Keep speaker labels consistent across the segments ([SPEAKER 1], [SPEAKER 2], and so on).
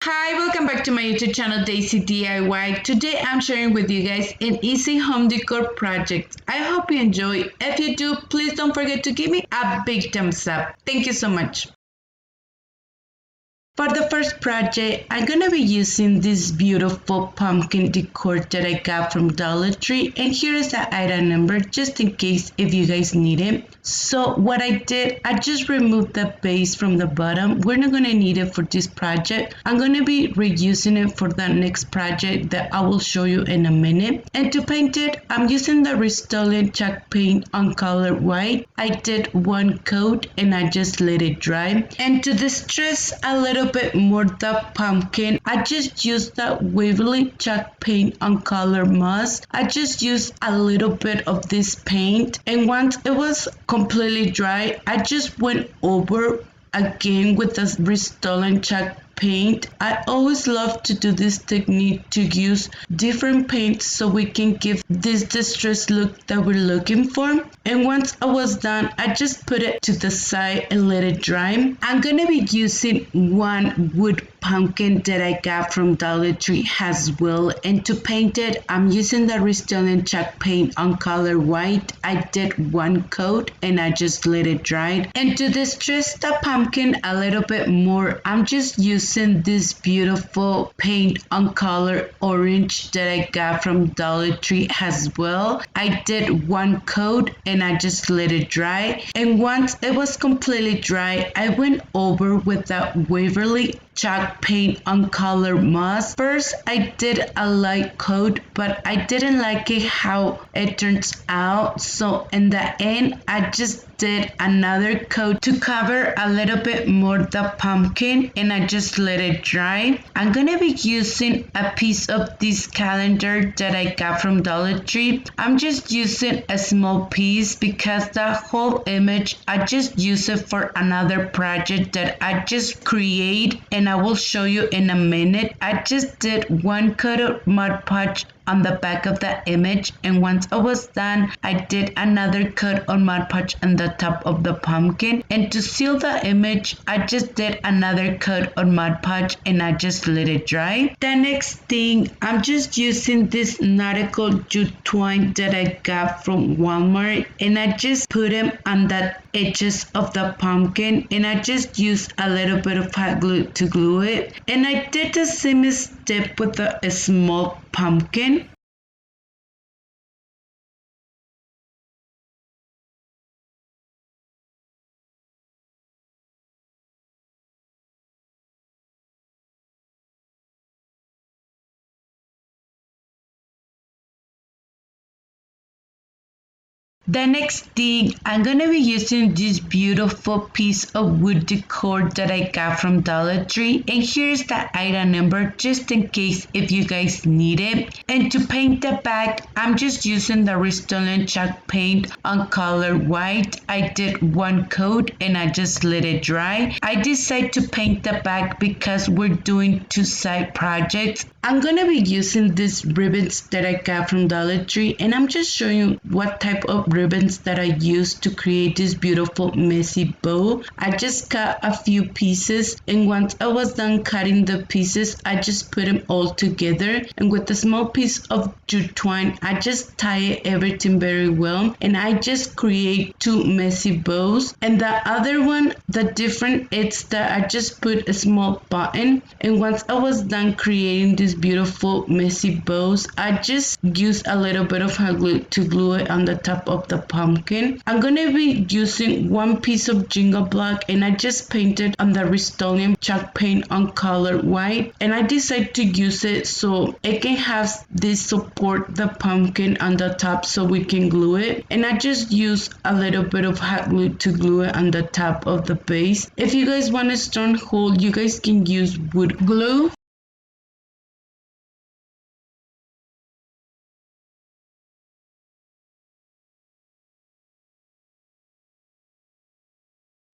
[SPEAKER 1] Hi, welcome back to my YouTube channel Daysi DIY. Today I'm sharing with you guys an easy home decor project. I hope you enjoy. If you do, please don't forget to give me a big thumbs up. Thank you so much. For the first project, I'm gonna be using this beautiful pumpkin decor that I got from Dollar Tree, and here is the item number just in case if you guys need it. So what I did, I just removed the base from the bottom. We're not gonna need it for this project. I'm gonna be reusing it for the next project that I will show you in a minute. And to paint it, I'm using the Rust-Oleum chalk paint on color white. I did one coat and I just let it dry. And to distress a little bit more the pumpkin, I just used the Waverly chalk paint on color moss. I just used a little bit of this paint, and once it was completely dry, I just went over again with the Rust-Oleum chalk paint. I always love to do this technique to use different paints so we can give this distressed look that we're looking for. And once I was done, I just put it to the side and let it dry. I'm gonna be using one wood pumpkin that I got from Dollar Tree as well, and to paint it I'm using the Rust-Oleum chalk paint on color white. I did one coat and I just let it dry. And to distress the pumpkin a little bit more, I'm just using this beautiful paint on color orange that I got from Dollar Tree as well. I did one coat and I just let it dry, and once it was completely dry, I went over with the Waverly chalk paint on color moss. First I did a light coat, but I didn't like it how it turns out, so in the end I just did another coat to cover a little bit more the pumpkin, and I just let it dry. I'm gonna be using a piece of this calendar that I got from Dollar Tree. I'm just using a small piece because the whole image I just use it for another project that I just create, and I will show you in a minute. I just did one coat of Mod Podge on the back of the image, and once I was done, I did another coat on Mod Podge on the top of the pumpkin, and to seal the image I just did another coat on Mod Podge and I just let it dry. The next thing, I'm just using this nautical jute twine that I got from Walmart, and I just put them on the edges of the pumpkin, and I just used a little bit of hot glue to glue it, and I did the same step with a small pumpkin. The next thing, I'm gonna be using this beautiful piece of wood decor that I got from Dollar Tree, and here's the item number just in case if you guys need it. And to paint the back, I'm just using the Rust-Oleum chalk paint on color white. I did one coat and I just let it dry. I decided to paint the back because we're doing two side projects. I'm gonna be using these ribbons that I got from Dollar Tree, and I'm just showing you what type of ribbons that I used to create this beautiful messy bow. I just cut a few pieces, and once I was done cutting the pieces, I just put them all together, and with a small piece of jute twine I just tie everything very well, and I just create two messy bows. And the other one, the different it's that I just put a small button, and once I was done creating these beautiful messy bows, I just used a little bit of hot glue to glue it on the top of the pumpkin. I'm gonna be using one piece of jingle block, and I just painted on the Rust-Oleum chalk paint on color white, and I decided to use it so it can have this support the pumpkin on the top so we can glue it. And I just use a little bit of hot glue to glue it on the top of the base. If you guys want a stone hole, you guys can use wood glue.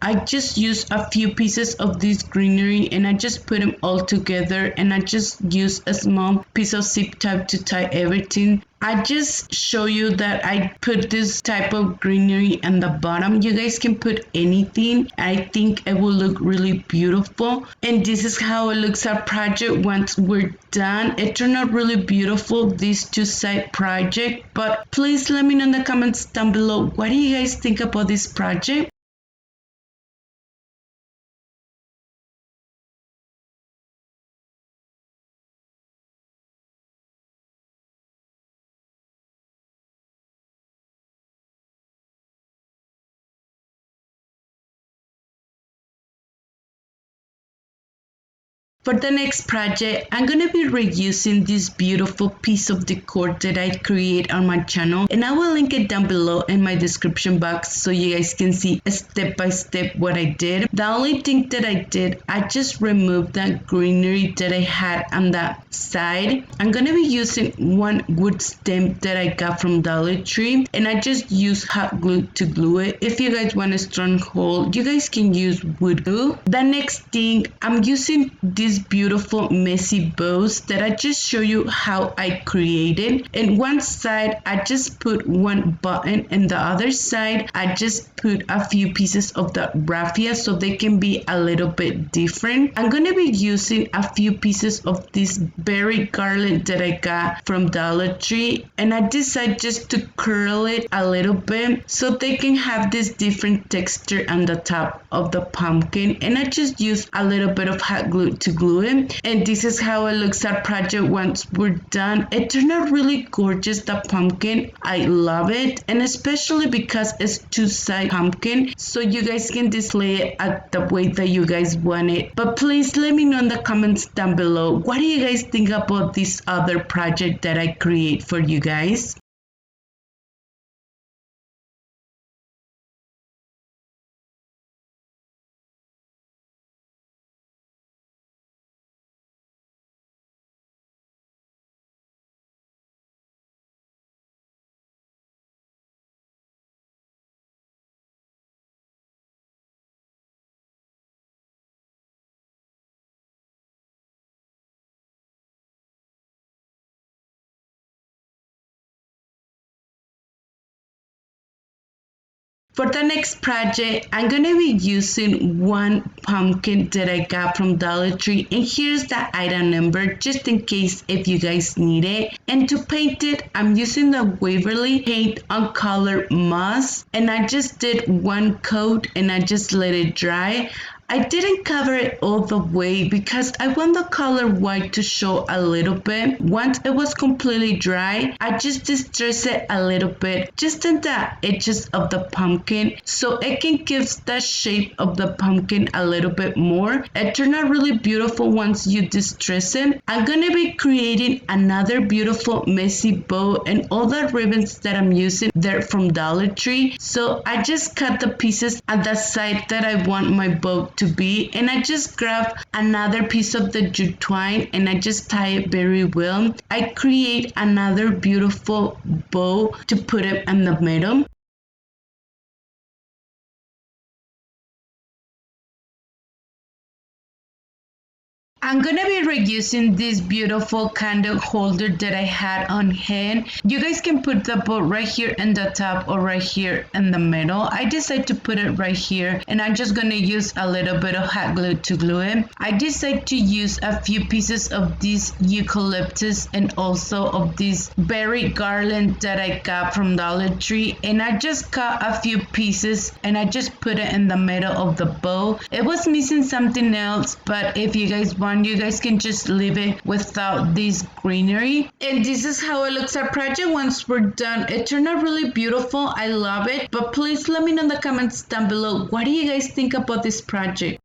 [SPEAKER 1] I just use a few pieces of this greenery and I just put them all together, and I just use a small piece of zip tie to tie everything. I just show you that I put this type of greenery on the bottom. You guys can put anything. I think it will look really beautiful. And this is how it looks our project once we're done. It turned out really beautiful, this two-side project. But please let me know in the comments down below, what do you guys think about this project? For the next project, I'm going to be reusing this beautiful piece of decor that I create on my channel, and I will link it down below in my description box so you guys can see step by step what I did. The only thing that I did, I just removed that greenery that I had on the side. I'm going to be using one wood stem that I got from Dollar Tree, and I just use hot glue to glue it. If you guys want a strong hold, you guys can use wood glue. The next thing, I'm using these beautiful messy bows that I just show you how I created. In one side I just put one button, and the other side I just put a few pieces of the raffia so they can be a little bit different. I'm going to be using a few pieces of this berry garland that I got from Dollar Tree, and I decided just to curl it a little bit so they can have this different texture on the top of the pumpkin. And I just used a little bit of hot glue to glue it, and this is how it looks our project once we're done. It turned out really gorgeous, the pumpkin. I love it, and especially because it's two-side pumpkin, so you guys can display it at the way that you guys want it. But please let me know in the comments down below, what do you guys think about this other project that I create for you guys? For the next project, I'm going to be using one pumpkin that I got from Dollar Tree, and here's the item number just in case if you guys need it. And to paint it, I'm using the Waverly paint on color moss, and I just did one coat and I just let it dry. I didn't cover it all the way because I want the color white to show a little bit. Once it was completely dry, I just distressed it a little bit just in the edges of the pumpkin so it can give the shape of the pumpkin a little bit more. It turned out really beautiful once you distress it. I'm going to be creating another beautiful messy bow, and all the ribbons that I'm using, they're from Dollar Tree. So I just cut the pieces at the side that I want my bow to be, and I just grab another piece of the jute twine and I just tie it very well. I create another beautiful bow to put it in the middle. I'm gonna be reusing this beautiful candle holder that I had on hand. You guys can put the bowl right here in the top or right here in the middle. I decided to put it right here, and I'm just gonna use a little bit of hot glue to glue it. I decided to use a few pieces of this eucalyptus and also of this berry garland that I got from Dollar Tree, and I just cut a few pieces and I just put it in the middle of the bowl. It was missing something else, but if you guys want, you guys can just leave it without this greenery. And this is how it looks our project once we're done. It turned out really beautiful. I love it. But please let me know in the comments down below, what do you guys think about this project?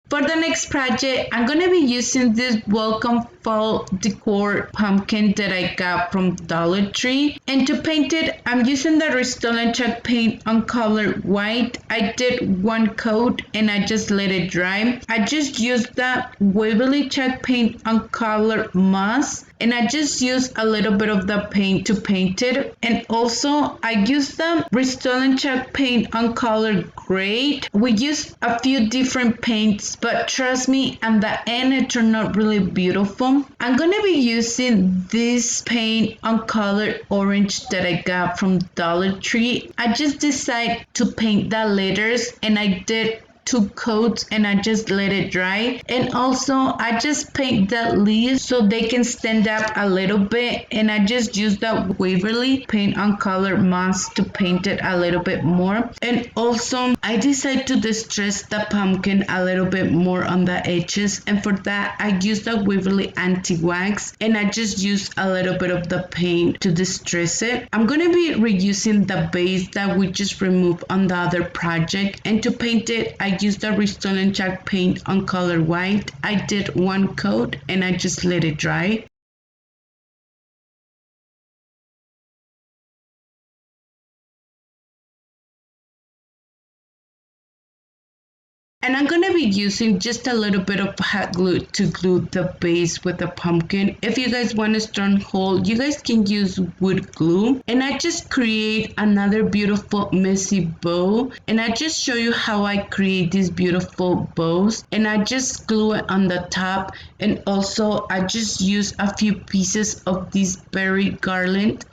[SPEAKER 1] For the next project, I'm going to be using this welcome fall decor pumpkin that I got from Dollar Tree. And to paint it, I'm using the Rust-Oleum chalk paint on color white. I did one coat and I just let it dry. I just used the Waverly chalk paint on color moss. and I just used a little bit of the paint to paint it. And also I used the Rust-Oleum chalk paint on color gray. We used a few different paints, but trust me, at the end it turned out really beautiful. I'm gonna be using this paint on color orange that I got from Dollar Tree. I just decided to paint the letters, and I did 2 coats and I just let it dry. And also I just paint the leaves so they can stand up a little bit, and I just use the Waverly paint on color moss to paint it a little bit more. And also I decided to distress the pumpkin a little bit more on the edges, and for that I used the Waverly anti-wax, and I just used a little bit of the paint to distress it. I'm gonna be reusing the base that we just removed on the other project, and to paint it I used the Rust-Oleum chalk paint on color white. I did 1 coat and I just let it dry. And I'm going to be using just a little bit of hot glue to glue the base with the pumpkin. If you guys want a strong hold, you guys can use wood glue. And I just create another beautiful messy bow. And I just show you how I create these beautiful bows. And I just glue it on the top. And also I just use a few pieces of this berry garland.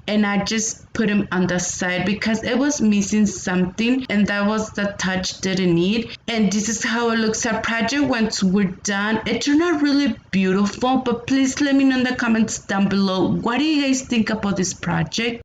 [SPEAKER 1] And I just put them on the side because it was missing something, and that was the touch that it need. And this is how it looks our project once we're done. It turned out really beautiful, but please let me know in the comments down below, what do you guys think about this project?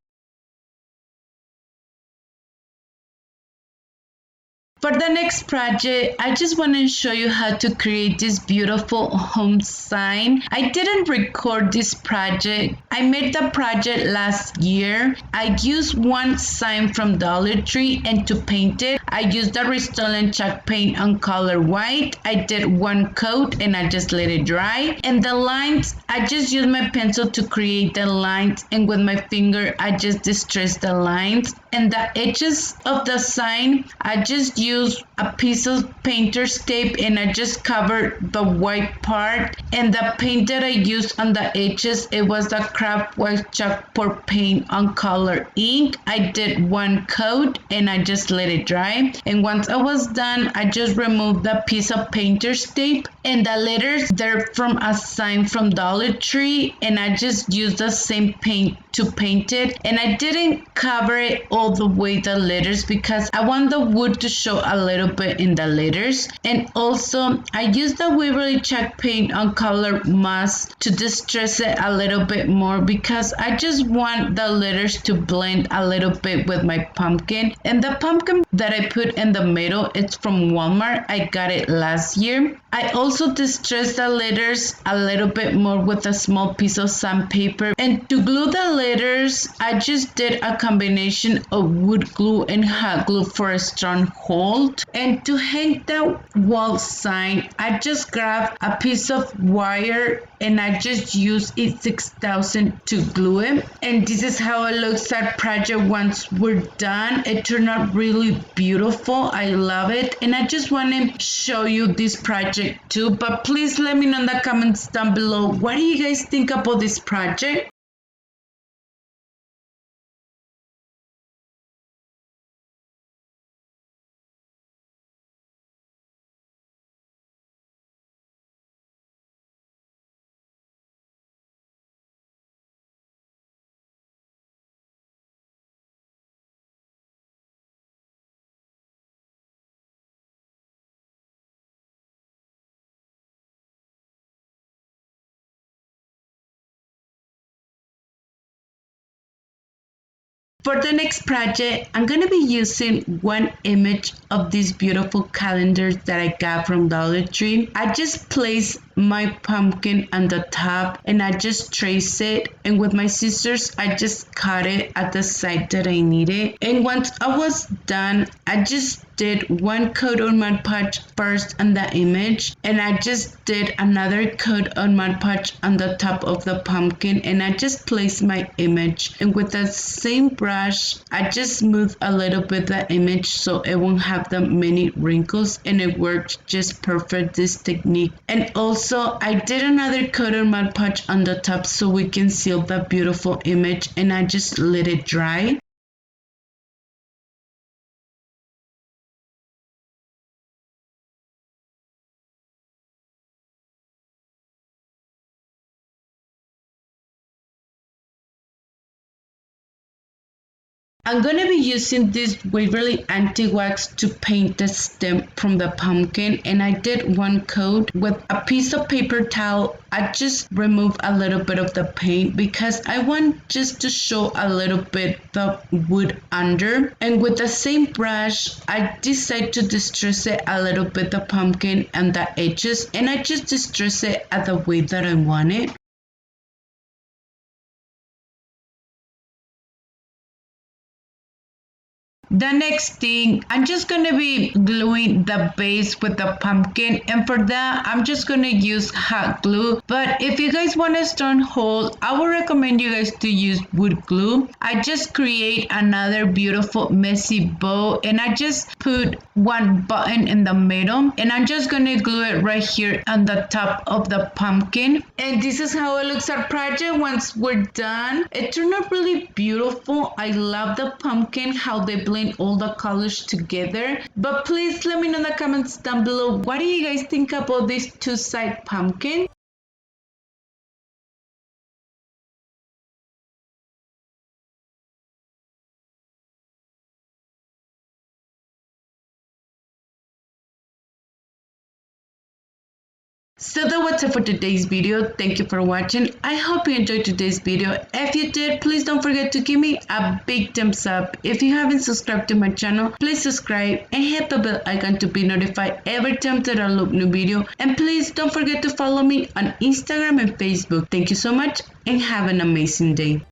[SPEAKER 1] For the next project, I just want to show you how to create this beautiful home sign. I didn't record this project. I made the project last year. I used 1 sign from Dollar Tree, and to paint it, I used the Rust-Oleum chalk paint on color white. I did 1 coat and I just let it dry. And the lines, I just used my pencil to create the lines, and with my finger, I just distressed the lines. And the edges of the sign, I just used a piece of painter's tape and I just covered the white part. And the paint that I used on the edges, it was the craft white chalkboard paint on color ink. I did 1 coat and I just let it dry. And once I was done, I just removed the piece of painter's tape. And the letters, they're from a sign from Dollar Tree, and I just used the same paint to paint it. And I didn't cover it all the way, the letters, because I want the wood to show a little bit in the letters. And also I used the Waverly chalk paint on color moss to distress it a little bit more, because I just want the letters to blend a little bit with my pumpkin. And the pumpkin that I put in the middle, it's from Walmart. I got it last year. I also distressed the letters a little bit more with a small piece of sandpaper. And to glue the letters, I just did a combination of wood glue and hot glue for a strong hold. And to hang the wall sign, I just grabbed a piece of wire and I just used it 6000 to glue it. And this is how it looks at project once we're done. It turned out really beautiful. I love it. And I just want to show you this project too. But please let me know in the comments down below, what do you guys think about this project? For the next project, I'm going to be using 1 image of these beautiful calendars that I got from Dollar Tree. I just place my pumpkin on the top and I just trace it, and with my scissors I just cut it at the side that I need it. And once I was done, I just did 1 coat on Mod Podge first on the image, and I just did another coat on Mod Podge on the top of the pumpkin, and I just placed my image. And with the same brush, I just smooth a little bit the image so it won't have have the many wrinkles, and it worked just perfect, this technique. And also I did another coat of Mod Podge on the top so we can seal the beautiful image, and I just let it dry. I'm going to be using this Waverly anti-wax to paint the stem from the pumpkin, and I did one coat with a piece of paper towel. I just removed a little bit of the paint because I want just to show a little bit the wood under, and with the same brush I decided to distress it a little bit, the pumpkin and the edges, and I just distress it at the way that I want it. The next thing, I'm just going to be gluing the base with the pumpkin, and for that I'm just going to use hot glue. But if you guys want a stone hole, I would recommend you guys to use wood glue. I just create another beautiful messy bow, and I just put one button in the middle, and I'm just going to glue it right here on the top of the pumpkin. And this is how it looks our project once we're done. It turned out really beautiful. I love the pumpkin, how they blend all the colors together. But please let me know in the comments down below, what do you guys think about this two-side pumpkin? So that was it for today's video. Thank you for watching. I hope you enjoyed today's video. If you did, please don't forget to give me a big thumbs up. If you haven't subscribed to my channel, please subscribe and hit the bell icon to be notified every time that I upload new video. And please don't forget to follow me on Instagram and Facebook. Thank you so much and have an amazing day.